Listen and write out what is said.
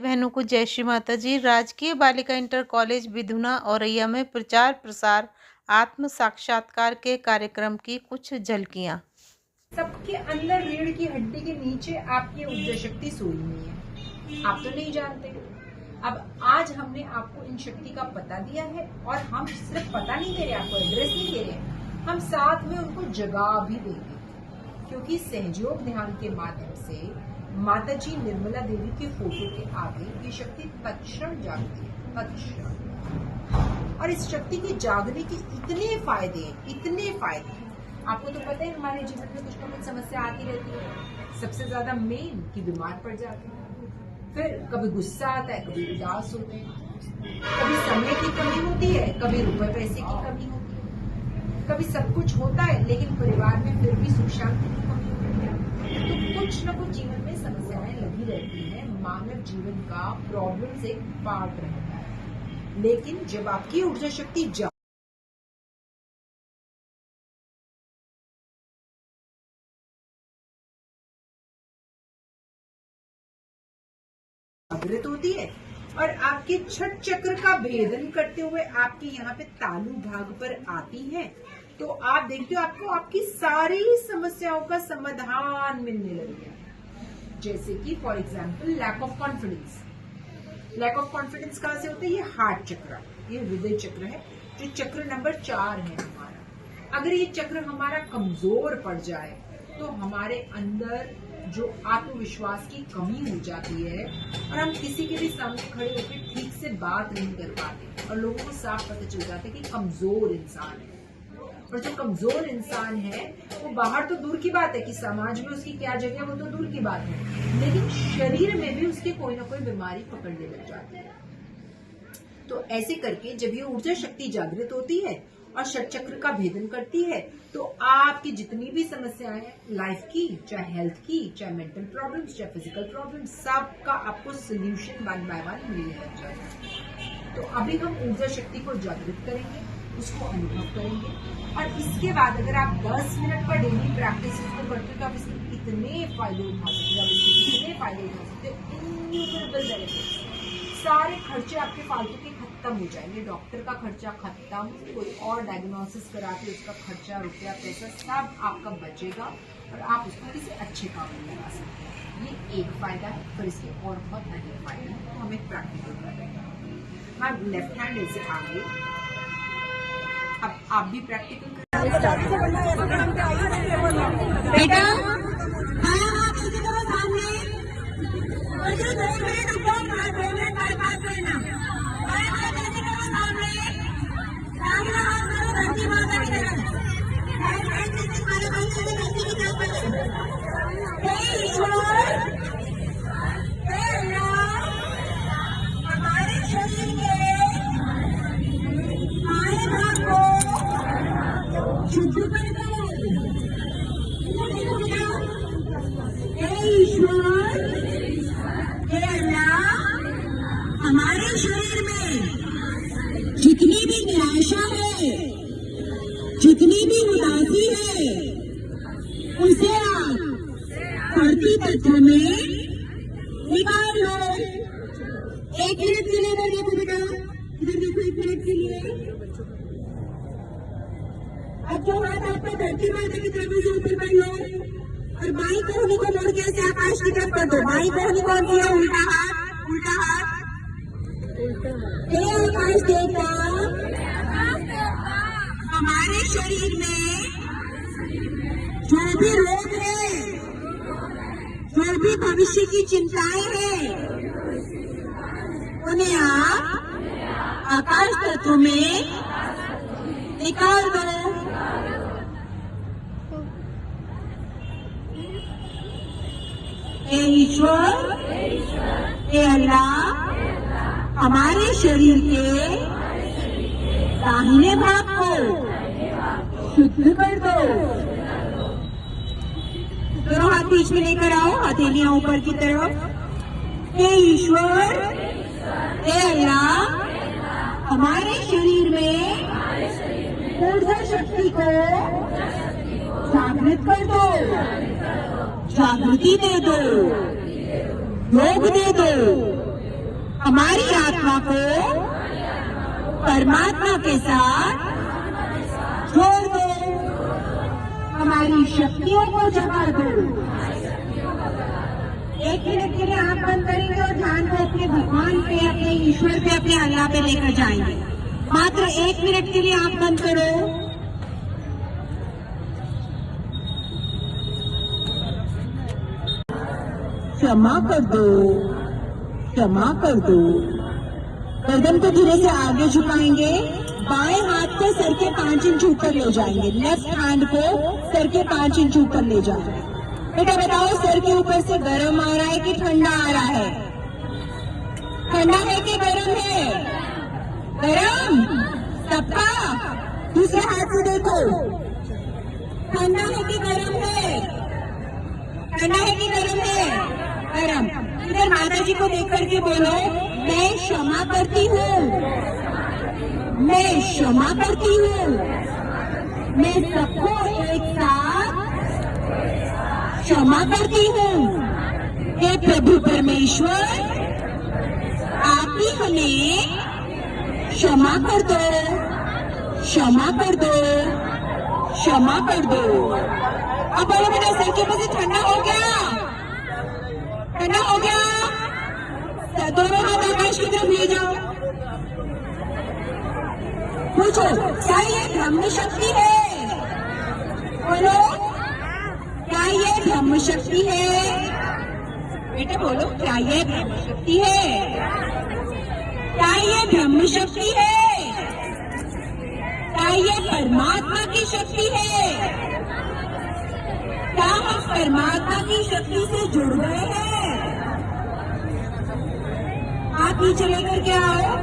बहनों को जय श्री माता जी। राजकीय बालिका इंटर कॉलेज विधुना औरैया में प्रचार प्रसार आत्म साक्षात्कार के कार्यक्रम की कुछ झलकियां। सबके अंदर रीढ़ की हड्डी के नीचे आपकी ऊर्जा शक्ति सोई हुई है, आप तो नहीं जानते। अब आज हमने आपको इन शक्ति का पता दिया है और हम सिर्फ पता नहीं दे रहे, आपको एड्रेस नहीं दे रहे, हम साथ में उनको जगा भी देंगे, क्योंकि सहयोग ध्यान के माध्यम से माता जी निर्मला देवी के फोटो के आगे ये शक्ति तत्क्षण जागती है, तत्क्षण। और इस शक्ति के जागने के इतने फायदे हैं। आपको तो पता है हमारे जीवन में कुछ ना कुछ समस्या आती रहती है। सबसे ज्यादा मेन कि बीमार पड़ जाते हैं, फिर कभी गुस्सा आता है, कभी उदास होते हैं, कभी समय की कमी होती है, कभी रुपए पैसे की कमी होती है, कभी सब कुछ होता है लेकिन परिवार में फिर भी सुख शांति की कमी होती है। तो कुछ न कुछ जीवन में समस्याएं लगी रहती है। मानव जीवन का प्रॉब्लम एक पार्ट रहता है, लेकिन जब आपकी ऊर्जा शक्ति जागृत होती है और आपके छठ चक्र का भेदन करते हुए आपके यहाँ पे तालु भाग पर आती है, तो आप देखते हो आपको आपकी सारी समस्याओं का समाधान मिलने लगेगा। जैसे कि for example lack of confidence कहाँ से होता है? ये हार्ट चक्र, ये हृदय चक्र है, जो चक्र नंबर 4 है हमारा। अगर ये चक्र हमारा कमजोर पड़ जाए तो हमारे अंदर जो आत्मविश्वास की कमी हो जाती है और हम किसी के भी सामने खड़े होकर ठीक से बात नहीं कर पाते और लोगों को साफ पता चल जाता है कि कमजोर इंसान है। और जो कमजोर इंसान है वो बाहर तो दूर की बात है कि समाज में उसकी क्या जगह है, वो तो दूर की बात है, लेकिन शरीर में भी उसके कोई ना कोई बीमारी पकड़ने लग जाती है। तो ऐसे करके जब ये ऊर्जा शक्ति जागृत होती है और षट चक्र का भेदन करती है, तो आपकी जितनी भी समस्याएं लाइफ की, चाहे हेल्थ की, चाहे मेंटल प्रॉब्लम्स, चाहे फिजिकल प्रॉब्लम्स, सबका आपको सोल्यूशन 1 बाय 1 मिलने लग जाएगा। तो अभी हम ऊर्जा शक्ति को जागृत करेंगे, उसको अनुभव करेंगे, और इसके बाद अगर आप 10 मिनट का डेली प्रैक्टिस को करते हो तो आप इसके कितने फायदे उठा सकते हो, इन्यूमरेबल बेनिफिट्स। सारे खर्चे आपके फालतू के खत्म हो जाएंगे, डॉक्टर का खर्चा खत्म, कोई और डायग्नोसिस कराते उसका खर्चा, रुपया, पैसा सब आपका बचेगा और आप उसको किसी अच्छे काम में लगा सकते हैं। ये एक फायदा है, पर इसके और बहुत अधिक फायदे हैं, तो हमें प्रैक्टिकल कर रहे हैं। हम लेफ्ट हैंड ऐसे आगे, अब आप भी प्रैक्टिकल बेटा हमारे शरीर के माए भाग को शुद्ध कर दो। ईश्वर, हे अल्लाह, हमारे शरीर में जितनी भी निराशा है, जितनी भी उदासी है, उसे आप धरती तत्व में निकाल लो। 1 मिनट के लिए इधर देखो बेटा, इधर देखो 1 मिनट के लिए। अब जो हाथ आपका धरती माता की तरफ से ऊपर कर लो और बाई कोहनी को मोड़ के ऐसे आकाश की तरफ कर दो। बाई कोहनी कौन सी है? उल्टा हाथ, उल्टा हाथ। हे आकाश देवता, हमारे शरीर में जो भी रोग है, जो भी भविष्य की चिंताएं हैं, उन्हें आप आकाश तत्व में निकाल दो। हे ईश्वर, हे अल्लाह, हमारे शरीर के दाहिने भाग को शुद्ध कर दो। दोनों हाथ बीच में लेकर आओ, हथेलियां ऊपर की तरफ। हे ईश्वर, हे अल्लाह, हमारे शरीर में ऊर्जा शक्ति को जागृत कर दो, जागृति दे दो, योग दे दो, हमारी आत्मा को परमात्मा के साथ जोड़ दो, हमारी शक्तियों को जगा दो। 1 मिनट के लिए आंख बंद करेंगे और ध्यान को अपने भगवान पे, अपने ईश्वर पे, अपने अल्लाह पे लेकर जाएंगे। मात्र 1 मिनट के लिए आंख बंद करो। क्षमा कर दो, क्षमा कर दो। गर्दन को धीरे से आगे झुकाएंगे, बाएं हाथ को सर के 5 इंच ऊपर ले जाएंगे, लेफ्ट हैंड को सर के 5 इंच ऊपर ले जाएंगे। बेटा बताओ, सर के ऊपर से गर्म आ रहा है कि ठंडा आ रहा है? ठंडा है कि गर्म है? गर्म सबका। दूसरे हाथ से देखो, ठंडा है कि गर्म है? ठंडा है कि गर्म है? गर्म। इधर माता जी को देख करके बोलो, मैं क्षमा करती हूँ, मैं क्षमा करती हूँ। मैं सबको एक साथ क्षमा करती हूँ। हे प्रभु परमेश्वर, आप ही हमें क्षमा कर दो, क्षमा कर दो, क्षमा कर दो। अब बोलो बेटा, सर के ऊपर से ठंडा हो गया, ठंडा हो गया। दोनों हाथ आकाश की तरफ ले जाओ। पूछो, क्या ये ब्रह्म शक्ति है? बोलो, क्या ये ब्रह्म शक्ति है? बेटा बोलो, क्या ये ब्रह्म शक्ति है? क्या ये ब्रह्म शक्ति है? क्या ये परमात्मा की शक्ति है? क्या हम परमात्मा की शक्ति से जुड़ गए हैं? आप नीचे लेकर के आओ।